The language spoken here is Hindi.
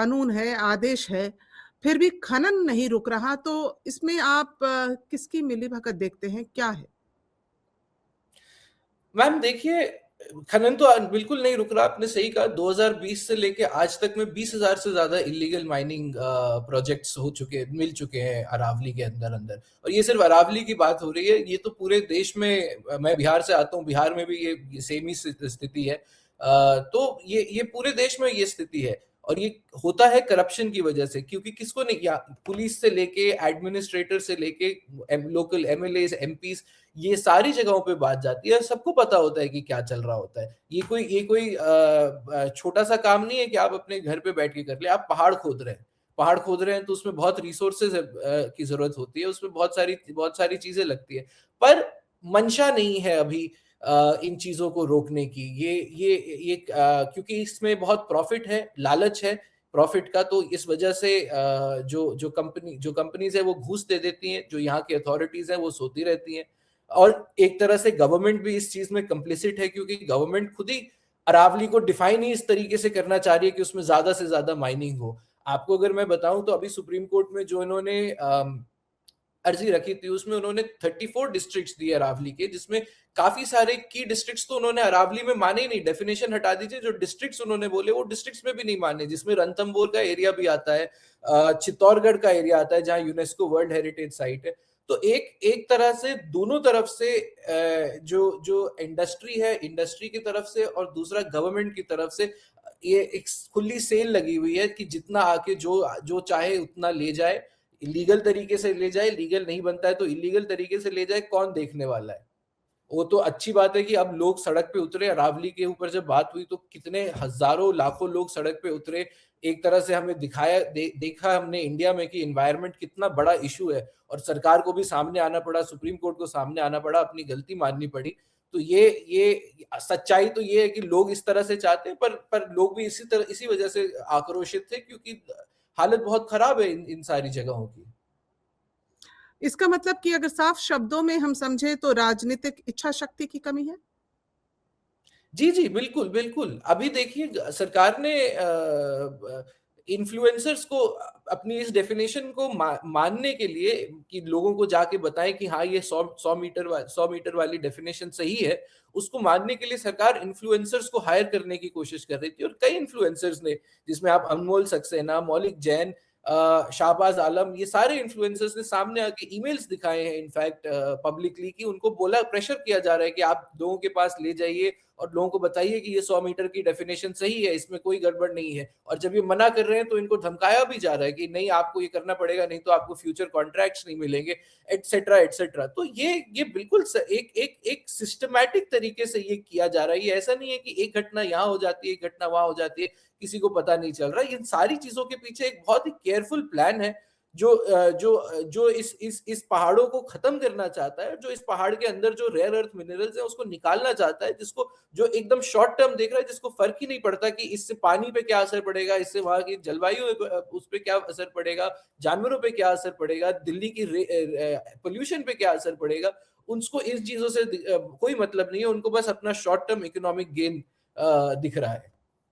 कानून है, आदेश है, फिर भी खनन नहीं रुक रहा, तो इसमें आप किसकी मिलीभगत देखते हैं? क्या है? मैम देखिए, खनन तो बिल्कुल नहीं रुक रहा। आपने सही कहा, 2020 से लेके आज तक में 20,000 से ज्यादा इलीगल माइनिंग प्रोजेक्ट्स मिल चुके हैं अरावली के अंदर अंदर। और ये सिर्फ अरावली की बात हो रही है, ये तो पूरे देश में, मैं बिहार से आता हूँ, बिहार में भी ये सेम ही स्थिति है। तो ये पूरे देश में ये स्थिति है। और ये होता है करप्शन की वजह से, क्योंकि किसको नहीं, या पुलिस से लेके एडमिनिस्ट्रेटर से लेके लोकल एमएलए एमपीज, ये सारी जगहों पे बात जाती है। सबको पता होता है कि क्या चल रहा होता है। ये कोई छोटा सा काम नहीं है कि आप अपने घर पे बैठ के कर ले। आप पहाड़ खोद रहे हैं तो उसमें बहुत रिसोर्सेज की जरूरत होती है, उसमें बहुत सारी चीजें लगती है। पर मंशा नहीं है अभी इन चीजों को रोकने की। क्योंकि इसमें बहुत प्रॉफिट है, लालच है प्रॉफिट का, तो इस वजह से जो कंपनीज है वो घूस दे देती हैं, जो यहाँ की अथॉरिटीज हैं वो सोती रहती हैं। और एक तरह से गवर्नमेंट भी इस चीज में कंप्लिसिट है, क्योंकि गवर्नमेंट खुद ही अरावली को डिफाइन ही इस तरीके से करना चाह रही है कि उसमें ज्यादा से ज्यादा माइनिंग हो। आपको अगर मैं बताऊं तो अभी सुप्रीम कोर्ट में जो इन्होंने अर्जी रखी थी, उसमें उन्होंने 34 डिस्ट्रिक्ट्स दिए अरावली के, जिसमें काफी सारे की डिस्ट्रिक्ट्स तो उन्होंने अरावली में माने ही नहीं। डेफिनेशन हटा दीजिए, जो डिस्ट्रिक्ट्स उन्होंने बोले वो डिस्ट्रिक्ट्स में भी नहीं माने, जिसमें रणथंभौर का एरिया भी आता है, चित्तौड़गढ़ का एरिया आता है जहां यूनेस्को वर्ल्ड हेरिटेज साइट है। तो एक एक तरह से दोनों तरफ से जो जो इंडस्ट्री है, इंडस्ट्री की तरफ से, और दूसरा गवर्नमेंट की तरफ से, ये एक खुली सेल लगी हुई है कि जितना आके जो जो चाहे उतना ले जाए, इलीगल तरीके से ले जाए, लीगल नहीं बनता है तो इलीगल तरीके से ले जाए, कौन देखने वाला है। वो तो अच्छी बात है कि अब लोग सड़क पे उतरे। अरावली के ऊपर जब बात हुई तो कितने हजारों लाखों लोग सड़क पे उतरे। एक तरह से हमें देखा हमने इंडिया में कि एनवायरनमेंट कितना बड़ा इशू है, और सरकार को भी सामने आना पड़ा, सुप्रीम कोर्ट को सामने आना पड़ा, अपनी गलती माननी पड़ी। तो ये सच्चाई तो ये है कि लोग इस तरह से चाहते हैं, पर लोग भी इसी वजह से आक्रोशित थे, क्योंकि हालत बहुत खराब है इन सारी जगहों की। इसका मतलब कि अगर साफ शब्दों में हम समझे तो राजनीतिक इच्छा शक्ति की कमी है? जी, जी, बिल्कुल, बिल्कुल। अभी देखिए, सरकार ने इन्फ्लुएंसर्स को अपनी इस डेफिनेशन को मानने के लिए, कि लोगों को जाके बताएं कि हाँ, ये 100 मीटर वाली डेफिनेशन सही है, उसको मानने के लिए सरकार इन्फ्लुएंसर्स को हायर करने की कोशिश कर रही थी। और कई इन्फ्लुएंसर्स ने, जिसमें आप अनमोल सक्सेना, मौलिक जैन, शाहबाज आलम, ये सारे इन्फ्लुएंसर्स ने सामने आके ईमेल्स दिखाए हैं इनफैक्ट पब्लिकली, कि उनको बोला, प्रेशर किया जा रहा है कि आप लोगों के पास ले जाइए और लोगों को बताइए कि ये 100 मीटर की डेफिनेशन सही है, इसमें कोई गड़बड़ नहीं है। और जब ये मना कर रहे हैं तो इनको धमकाया भी जा रहा है कि नहीं, आपको ये करना पड़ेगा, नहीं तो आपको फ्यूचर कॉन्ट्रैक्ट्स नहीं मिलेंगे, एटसेट्रा एटसेट्रा। तो ये बिल्कुल एक सिस्टमैटिक तरीके से ये किया जा रहा है। ये ऐसा नहीं है कि एक घटना यहाँ हो जाती है, एक घटना वहां हो जाती है, किसी को पता नहीं चल रहा। इन सारी चीजों के पीछे एक बहुत ही केयरफुल प्लान है, जो इस पहाड़ों को खत्म करना चाहता है, जो इस पहाड़ के अंदर जो रेयर अर्थ मिनरल्स है उसको निकालना चाहता है, जिसको जो एकदम शॉर्ट टर्म देख रहा है, जिसको फर्क ही नहीं पड़ता कि इससे पानी पे क्या असर पड़ेगा, इससे वहां की जलवायु उस पे क्या असर पड़ेगा, जानवरों पे क्या असर पड़ेगा, दिल्ली की पोल्यूशन पे क्या असर पड़ेगा। उनको इन चीजों से कोई मतलब नहीं है, उनको बस अपना शॉर्ट टर्म इकोनॉमिक गेन दिख रहा है।